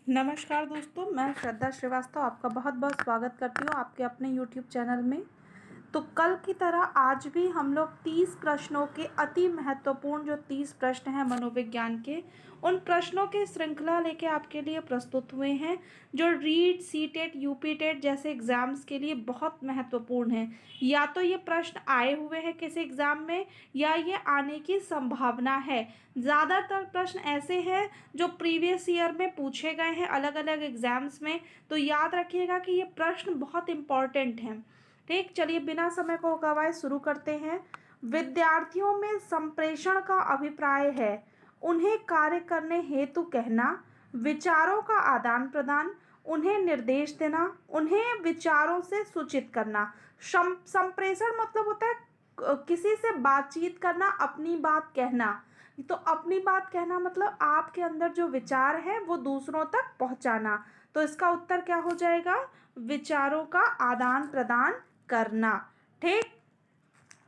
नमस्कार दोस्तों, मैं श्रद्धा श्रीवास्तव आपका बहुत बहुत स्वागत करती हूँ आपके अपने यूट्यूब चैनल में। तो कल की तरह आज भी हम लोग 30 प्रश्नों के अति महत्वपूर्ण जो 30 प्रश्न हैं मनोविज्ञान के, उन प्रश्नों की श्रृंखला लेके आपके लिए प्रस्तुत हुए हैं जो रीट, सीटेट, यूपीटेट जैसे एग्ज़ाम्स के लिए बहुत महत्वपूर्ण हैं। या तो ये प्रश्न आए हुए हैं किसी एग्ज़ाम में या ये आने की संभावना है। ज़्यादातर प्रश्न ऐसे हैं जो प्रीवियस ईयर में पूछे गए हैं अलग अलग एग्ज़ाम्स में, तो याद रखिएगा कि ये प्रश्न बहुत इम्पॉर्टेंट हैं। ठीक, चलिए बिना समय को गवाए शुरू करते हैं। विद्यार्थियों में संप्रेषण का अभिप्राय है उन्हें कार्य करने हेतु कहना, विचारों का आदान प्रदान, उन्हें निर्देश देना, उन्हें विचारों से सूचित करना। संप्रेषण मतलब होता है किसी से बातचीत करना, अपनी बात कहना। तो अपनी बात कहना मतलब आपके अंदर जो विचार है वो दूसरों तक पहुंचाना। तो इसका उत्तर क्या हो जाएगा? विचारों का आदान प्रदान करना। ठीक,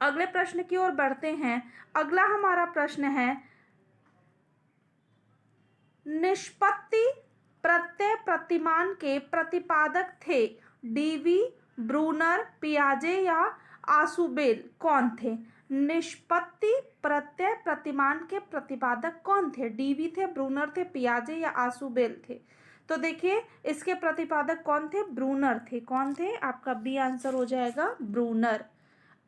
अगले प्रश्न की ओर बढ़ते हैं। अगला हमारा प्रश्न है, निष्पत्ति प्रत्यय प्रतिमान के प्रतिपादक थे डीवी, ब्रूनर, पियाजे या आसुबेल कौन थे? निष्पत्ति प्रत्यय प्रतिमान के प्रतिपादक कौन थे? डीवी थे, ब्रूनर थे, पियाजे या आसुबेल थे? तो देखिए इसके प्रतिपादक कौन थे? ब्रूनर थे। कौन थे? आपका बी आंसर हो जाएगा ब्रूनर।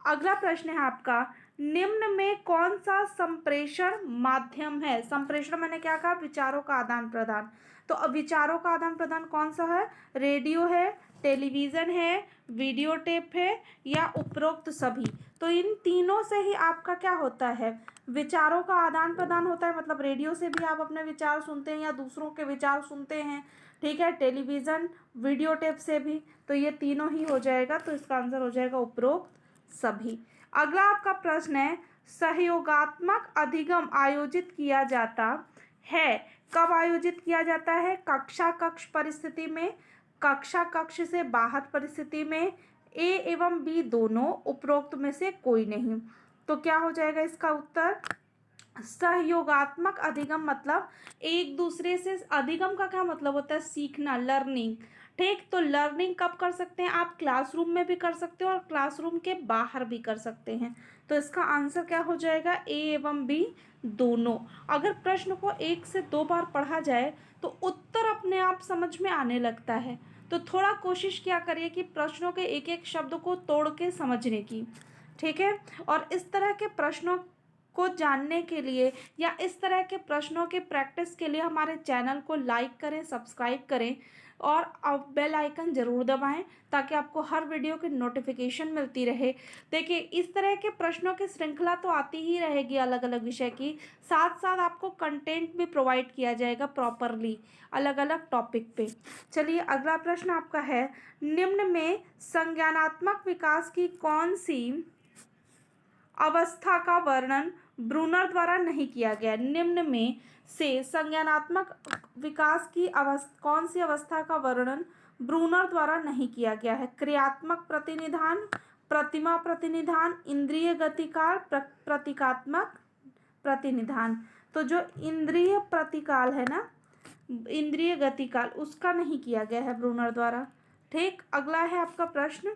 अगला प्रश्न है आपका, निम्न में कौन सा संप्रेषण माध्यम है? संप्रेषण मैंने क्या कहा? विचारों का आदान प्रदान। तो अब विचारों का आदान प्रदान कौन सा है? रेडियो है, टेलीविज़न है, वीडियो टेप है या उपरोक्त सभी? तो इन तीनों से ही आपका क्या होता है? विचारों का आदान प्रदान होता है। मतलब रेडियो से भी आप अपने विचार सुनते हैं या दूसरों के विचार सुनते हैं। ठीक है, टेलीविज़न, वीडियो टेप से भी। तो ये तीनों ही हो जाएगा। तो इसका आंसर हो जाएगा उपरोक्त सभी। अगला आपका प्रश्न है, सहयोगात्मक अधिगम आयोजित किया जाता है। कब आयोजित किया जाता है? कक्षा कक्ष परिस्थिति में, कक्षा कक्ष से बाहर परिस्थिति में, ए एवं बी दोनों, उपरोक्त में से कोई नहीं। तो क्या हो जाएगा इसका उत्तर? सहयोगात्मक अधिगम मतलब एक दूसरे से, अधिगम का क्या मतलब होता है? सीखना, लर्निंग। ठीक, तो लर्निंग कब कर सकते हैं आप? क्लासरूम में भी कर सकते हो और क्लासरूम के बाहर भी कर सकते हैं। तो इसका आंसर क्या हो जाएगा? ए एवं बी दोनों। अगर प्रश्न को 1 से 2 बार पढ़ा जाए तो उत्तर अपने आप समझ में आने लगता है। तो थोड़ा कोशिश किया करिए कि प्रश्नों के एक एक शब्द को तोड़ के समझने की। ठीक है, और इस तरह के प्रश्नों को जानने के लिए या इस तरह के प्रश्नों के प्रैक्टिस के लिए हमारे चैनल को लाइक करें, सब्सक्राइब करें और बेल आइकन ज़रूर दबाएं ताकि आपको हर वीडियो की नोटिफिकेशन मिलती रहे। देखिए इस तरह के प्रश्नों की श्रृंखला तो आती ही रहेगी अलग अलग विषय की, साथ साथ आपको कंटेंट भी प्रोवाइड किया जाएगा प्रॉपरली अलग अलग टॉपिक पे। चलिए अगला प्रश्न आपका है, निम्न में संज्ञानात्मक विकास की कौन सी अवस्था का वर्णन ब्रूनर द्वारा नहीं किया गया? निम्न में से संज्ञानात्मक विकास की कौन सी अवस्था का वर्णन ब्रूनर द्वारा नहीं किया गया है? क्रियात्मक प्रतिनिधान, प्रतिमा प्रतिनिधान, इंद्रिय गतिकार, प्रतीकात्मक प्रतिनिधान। तो जो इंद्रिय प्रतिकाल है ना, इंद्रिय गतिकाल, उसका नहीं किया गया है ब्रूनर द्वारा। ठीक, अगला है आपका प्रश्न,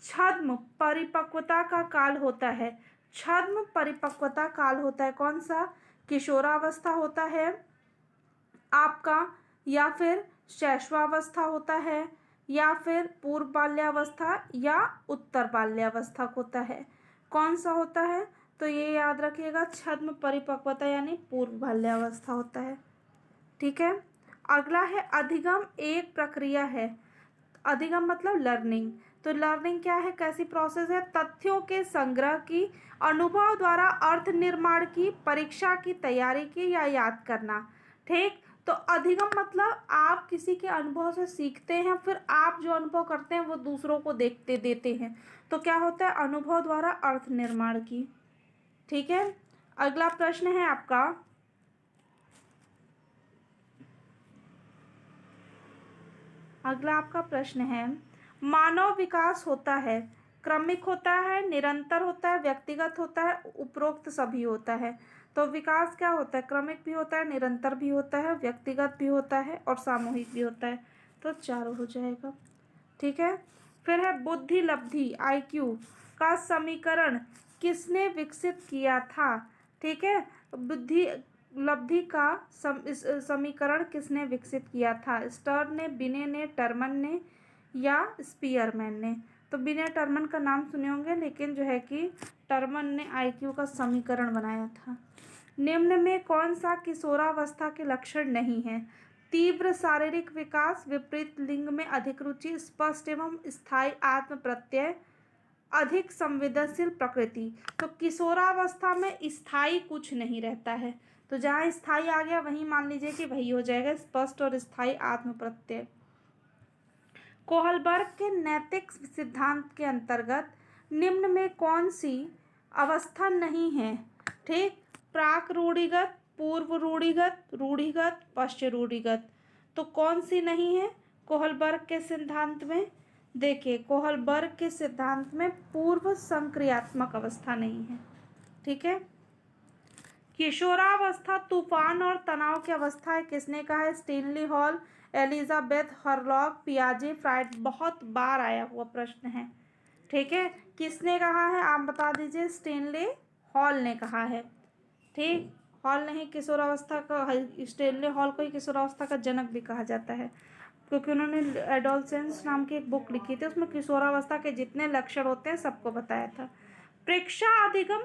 छद्म परिपक्वता का काल होता है। छद्म परिपक्वता काल होता है कौन सा? किशोरावस्था होता है आपका, या फिर शैशवावस्था होता है, या फिर पूर्व बाल्यावस्था या उत्तर बाल्यावस्था होता है? कौन सा होता है? तो ये याद रखिएगा, छद्म परिपक्वता यानी पूर्व बाल्यावस्था होता है। ठीक है, अगला है, अधिगम एक प्रक्रिया है। अधिगम मतलब लर्निंग। तो लर्निंग क्या है? कैसी प्रोसेस है? तथ्यों के संग्रह की, अनुभव द्वारा अर्थ निर्माण की, परीक्षा की तैयारी की या याद करना। ठीक, तो अधिगम मतलब आप किसी के अनुभव से सीखते हैं, फिर आप जो अनुभव करते हैं वो दूसरों को देखते देते हैं। तो क्या होता है? अनुभव द्वारा अर्थ निर्माण की। ठीक है, अगला प्रश्न है आपका, अगला आपका प्रश्न है, मानव विकास होता है, क्रमिक होता है, निरंतर होता है, व्यक्तिगत होता है, उपरोक्त सभी होता है? तो विकास क्या होता है, क्रमिक भी होता है, निरंतर भी होता है, व्यक्तिगत भी होता है और सामूहिक भी होता है। तो चारों हो जाएगा। ठीक है। फिर है बुद्धि लब्धि IQ का समीकरण किसने विकसित किया था। ठीक है, बुद्धि लब्धि का समीकरण किसने विकसित किया था, स्टर्न ने, बिने ने, टर्मन ने या स्पीयरमैन ने। तो बिने टर्मन का नाम सुने होंगे, लेकिन जो है कि टर्मन ने IQ का समीकरण बनाया था। निम्न में कौन सा किशोरावस्था के लक्षण नहीं है, तीव्र शारीरिक विकास, विपरीत लिंग में अधिक रुचि, स्पष्ट एवं स्थायी आत्म प्रत्यय, अधिक संवेदनशील प्रकृति। तो किशोरावस्था में स्थायी कुछ नहीं रहता है, तो जहाँ स्थायी आ गया वहीं मान लीजिए कि वही हो जाएगा, स्पष्ट और स्थायी आत्म प्रत्यय। कोहलबर्ग के नैतिक सिद्धांत के अंतर्गत निम्न में कौन सी अवस्था नहीं है। ठीक, प्राक रूढ़िगत, पूर्व रूढ़िगत, रूढ़िगत, पश्च रूढ़िगत। तो कौन सी नहीं है कोहलबर्ग के सिद्धांत में। देखिए, कोहलबर्ग के सिद्धांत में पूर्व संक्रियात्मक अवस्था नहीं है। ठीक है। किशोरावस्था तूफान और तनाव की अवस्था है, किसने कहा है, स्टेनली हॉल, एलिजाबेथ हरलॉक, पियाजे, फ्राइड। बहुत बार आया हुआ प्रश्न है। ठीक है, किसने कहा है आप बता दीजिए, स्टेनली हॉल ने कहा है। ठीक, हॉल नहीं, किशोरावस्था का, स्टेनली हॉल को ही किशोरावस्था का जनक भी कहा जाता है, क्योंकि उन्होंने एडोलसेंस नाम की एक बुक लिखी थी, उसमें किशोरावस्था के जितने लक्षण होते हैं सबको बताया था। प्रेक्षा अधिगम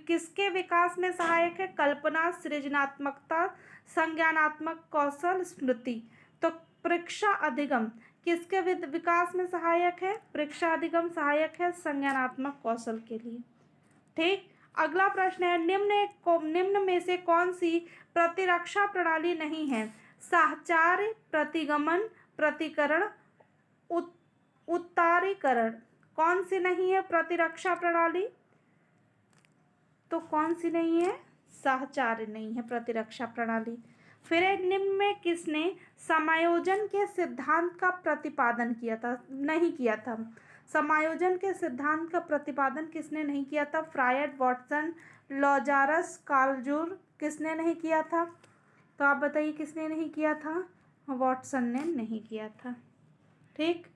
किसके विकास में सहायक है, कल्पना, सृजनात्मकता, संज्ञानात्मक कौशल, स्मृति। तो प्रेक्षा अधिगम किसके विकास में सहायक है, प्रेक्षा अधिगम सहायक है संज्ञानात्मक कौशल के लिए। ठीक, अगला प्रश्न है, निम्न में से कौन सी प्रतिरक्षा प्रणाली नहीं है, साहचर्य, प्रतिगमन, प्रतिकरण, उत्तारीकरण। कौन सी नहीं है प्रतिरक्षा प्रणाली, तो कौन सी नहीं है, साहचर्य नहीं है प्रतिरक्षा प्रणाली। फिर एक, निम्न में किसने समायोजन के सिद्धांत का प्रतिपादन किया था, नहीं किया था। समायोजन के सिद्धांत का प्रतिपादन किसने नहीं किया था, फ्रायड, वाटसन, लॉजारस, कार्लजूर। किसने नहीं किया था, तो आप बताइए किसने नहीं किया था, वाटसन ने नहीं किया था। ठीक,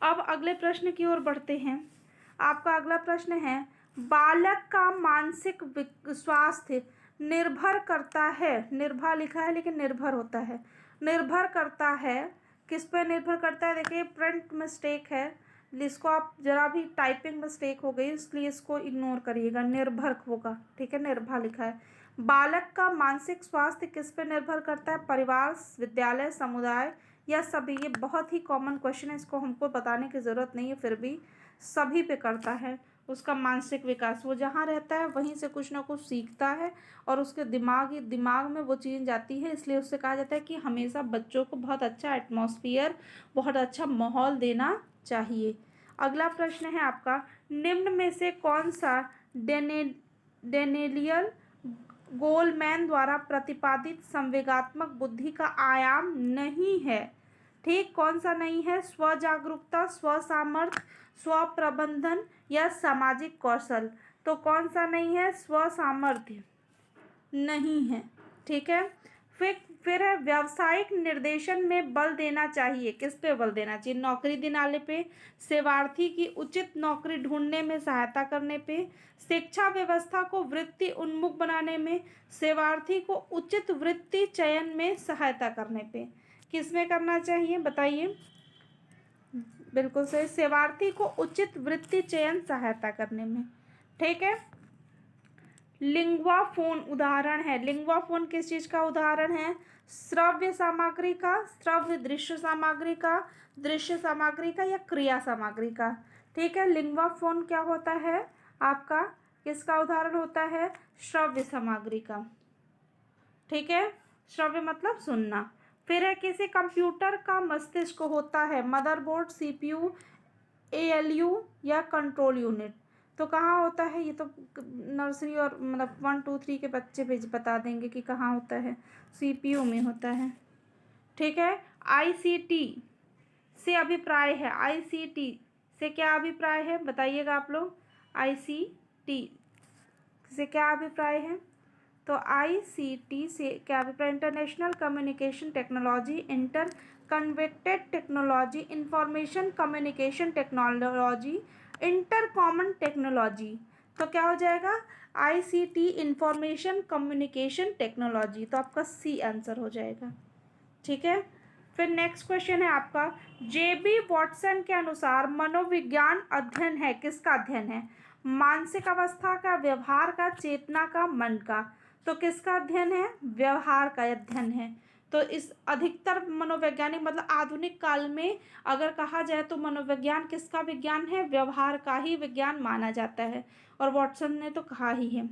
अब अगले प्रश्न की ओर बढ़ते हैं। आपका अगला प्रश्न है, बालक का मानसिक स्वास्थ्य निर्भर करता है, निर्भर लिखा है लेकिन निर्भर होता है, निर्भर करता है, किस पर निर्भर करता है। देखिए, प्रिंट मिस्टेक है, इसको आप जरा भी टाइपिंग मिस्टेक हो गई, इसलिए इसको इग्नोर करिएगा, निर्भर होगा। ठीक है, निर्भर लिखा है। बालक का मानसिक स्वास्थ्य किस पर निर्भर करता है, परिवार, विद्यालय, समुदाय या सभी। ये बहुत ही कॉमन क्वेश्चन है, इसको हमको बताने की ज़रूरत नहीं है, फिर भी सभी पे करता है उसका मानसिक विकास। वो जहाँ रहता है वहीं से कुछ ना कुछ सीखता है और उसके दिमाग में वो चीज़ जाती है, इसलिए उससे कहा जाता है कि हमेशा बच्चों को बहुत अच्छा एटमॉस्फेयर, बहुत अच्छा माहौल देना चाहिए। अगला प्रश्न है आपका, निम्न में से कौन सा डेनियल गोलमैन द्वारा प्रतिपादित संवेगात्मक बुद्धि का आयाम नहीं है। ठीक, कौन सा नहीं है, स्व जागरूकता, स्व सामर्थ्य, स्व प्रबंधन या सामाजिक कौशल। तो कौन सा नहीं है, स्व सामर्थ्य नहीं है। ठीक है। फिर है, व्यावसायिक निर्देशन में बल देना चाहिए, किस पे बल देना चाहिए, नौकरी दिलाने पे, सेवार्थी की उचित नौकरी ढूंढने में सहायता करने पे, शिक्षा व्यवस्था को वृत्ति उन्मुख बनाने में, सेवार्थी को उचित वृत्ति चयन में सहायता करने पे। किस में करना चाहिए बताइए, बिल्कुल सही, सेवार्थी को उचित वृत्ति चयन सहायता करने में। ठीक है। लिंग्वाफोन उदाहरण है, लिंग्वाफोन किस चीज का उदाहरण है, श्रव्य सामग्री का, श्रव्य दृश्य सामग्री का, दृश्य सामग्री का या क्रिया सामग्री का। ठीक है, लिंग्वाफोन क्या होता है आपका, किसका उदाहरण होता है, श्रव्य सामग्री का। ठीक है, श्रव्य मतलब सुनना। फिर है, किसी कंप्यूटर का मस्तिष्क होता है, मदरबोर्ड, CPU, ALU या कंट्रोल यूनिट। तो कहाँ होता है, ये तो नर्सरी और मतलब 1 2 3 के बच्चे भी बता देंगे कि कहाँ होता है, CPU में होता है। ठीक है। ICT से अभिप्राय है, ICT से क्या अभिप्राय है बताइएगा आप लोग, ICT से क्या अभिप्राय है? तो ICT से क्या अभिप्राय? International communication technology, inter convicted technology, information communication technology, inter common technology. तो क्या हो जाएगा? ICT information communication technology. तो आपका सी आंसर हो जाएगा। ठीक है। फिर नेक्स्ट क्वेश्चन है आपका, JB वॉटसन के अनुसार मनोविज्ञान अध्ययन है, किसका अध्ययन है? मानसिक अवस्था का, व्यवहार का, चेतना का, मन का। तो किसका अध्ययन है? व्यवहार का अध्ययन है। तो इस अधिकतर मनोवैज्ञानिक मतलब आधुनिक काल में अगर कहा जाए तो मनोविज्ञान किसका विज्ञान है? व्यवहार का ही विज्ञान माना जाता है, और वॉटसन ने तो कहा ही है।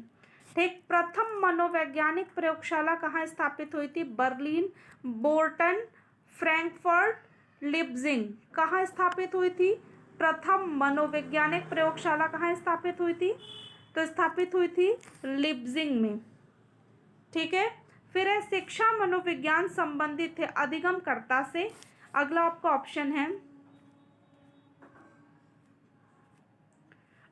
ठीक। प्रथम मनोवैज्ञानिक प्रयोगशाला कहाँ स्थापित हुई थी? Berlin, Boston, Frankfurt, Leipzig. कहाँ स्थापित हुई थी? प्रथम मनोवैज्ञानिक प्रयोगशाला कहाँ स्थापित हुई थी? तो स्थापित हुई थी लिप्जिंग में। ठीक है। फिर है शिक्षा मनोविज्ञान संबंधित है अधिगमकर्ता से। अगला आपका ऑप्शन है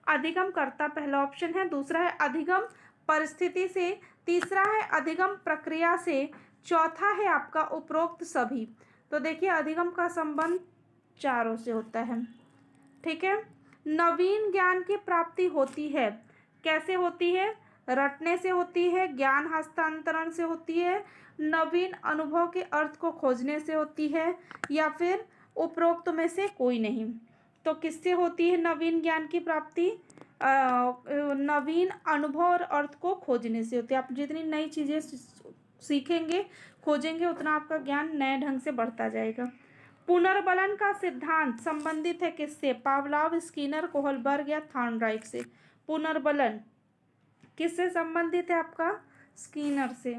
अधिगमकर्ता, पहला ऑप्शन है। दूसरा है अधिगम परिस्थिति से। तीसरा है अधिगम प्रक्रिया से। चौथा है आपका उपरोक्त सभी। तो देखिए अधिगम का संबंध चारों से होता है। ठीक है। नवीन ज्ञान की प्राप्ति होती है, कैसे होती है? रटने से होती है, ज्ञान हस्तांतरण से होती है, नवीन अनुभव के अर्थ को खोजने से होती है, या फिर उपरोक्त में से कोई नहीं। तो किससे होती है नवीन ज्ञान की प्राप्ति? नवीन अनुभव और अर्थ को खोजने से होती है। आप जितनी नई चीज़ें सीखेंगे, खोजेंगे, उतना आपका ज्ञान नए ढंग से बढ़ता जाएगा। पुनर्बलन का सिद्धांत संबंधित है किससे? पावलाव, स्किनर, कोहलबर्ग या थॉर्नडाइक से। पुनर्बलन किससे संबंधित है? आपका स्किनर से।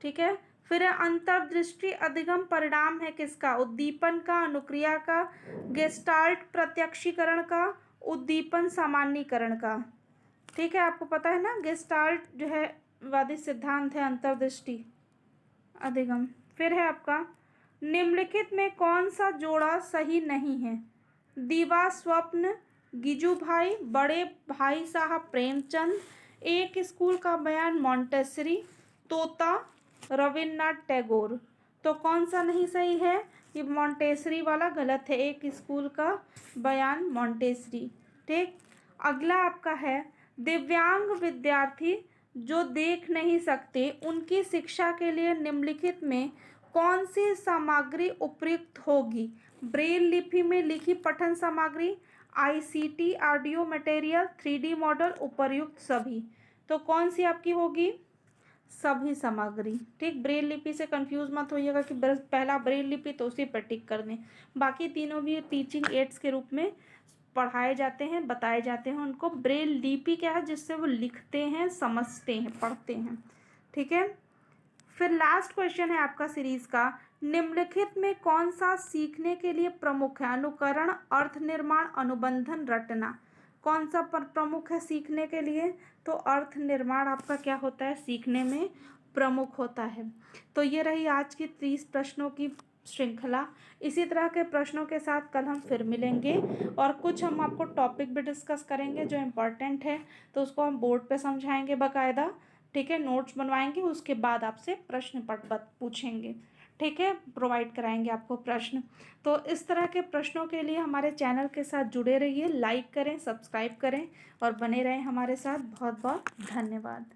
ठीक है। फिर अंतर्दृष्टि अधिगम परिणाम है किसका? उद्दीपन का, अनुक्रिया का, गेस्टाल्ट प्रत्यक्षीकरण का, उद्दीपन सामान्यीकरण का। ठीक है। आपको पता है ना गेस्टाल्ट जो है वादी सिद्धांत है, अंतर्दृष्टि अधिगम। फिर है आपका निम्नलिखित में कौन सा जोड़ा सही नहीं है? दीवा स्वप्न, गिजूभाई, बड़े भाई साहब प्रेमचंद, एक स्कूल का बयान मॉन्टेसरी, तोता, रविन्द्रनाथ टैगोर। तो कौन सा नहीं सही है? ये मॉन्टेसरी वाला गलत है, एक स्कूल का बयान मॉन्टेसरी। ठीक। अगला आपका है दिव्यांग विद्यार्थी जो देख नहीं सकते उनकी शिक्षा के लिए निम्नलिखित में कौन सी सामग्री उपयुक्त होगी? ब्रेल लिपि में लिखी पठन सामग्री, ICT audio material, 3D model, उपर्युक्त सभी। तो कौन सी आपकी होगी? सभी सामग्री। ठीक। ब्रेल लिपि से कंफ्यूज मत होइएगा कि पहला ब्रेल लिपि तो उसी पर टिक कर दें। बाकी तीनों भी टीचिंग एड्स के रूप में पढ़ाए जाते हैं, बताए जाते हैं। उनको ब्रेल लिपि क्या है? जिससे वो लिखते हैं, समझते हैं, पढ़ते हैं। ठीक है। फिर लास्ट क्वेश्चन है आपका सीरीज का, निम्नलिखित में कौन सा सीखने के लिए प्रमुख है? अनुकरण, अर्थ निर्माण, अनुबंधन, रटना। कौन सा प्रमुख है सीखने के लिए? तो अर्थ निर्माण आपका क्या होता है? सीखने में प्रमुख होता है। तो ये रही आज की 30 प्रश्नों की श्रृंखला। इसी तरह के प्रश्नों के साथ कल हम फिर मिलेंगे, और कुछ हम आपको टॉपिक भी डिस्कस करेंगे जो इम्पोर्टेंट है, तो उसको हम बोर्ड पे समझाएंगे बाकायदा। ठीक है। नोट्स बनवाएंगे, उसके बाद आपसे प्रश्न पूछेंगे। ठीक है। प्रोवाइड कराएंगे आपको प्रश्न। तो इस तरह के प्रश्नों के लिए हमारे चैनल के साथ जुड़े रहिए, लाइक करें, सब्सक्राइब करें और बने रहें हमारे साथ। बहुत बहुत धन्यवाद।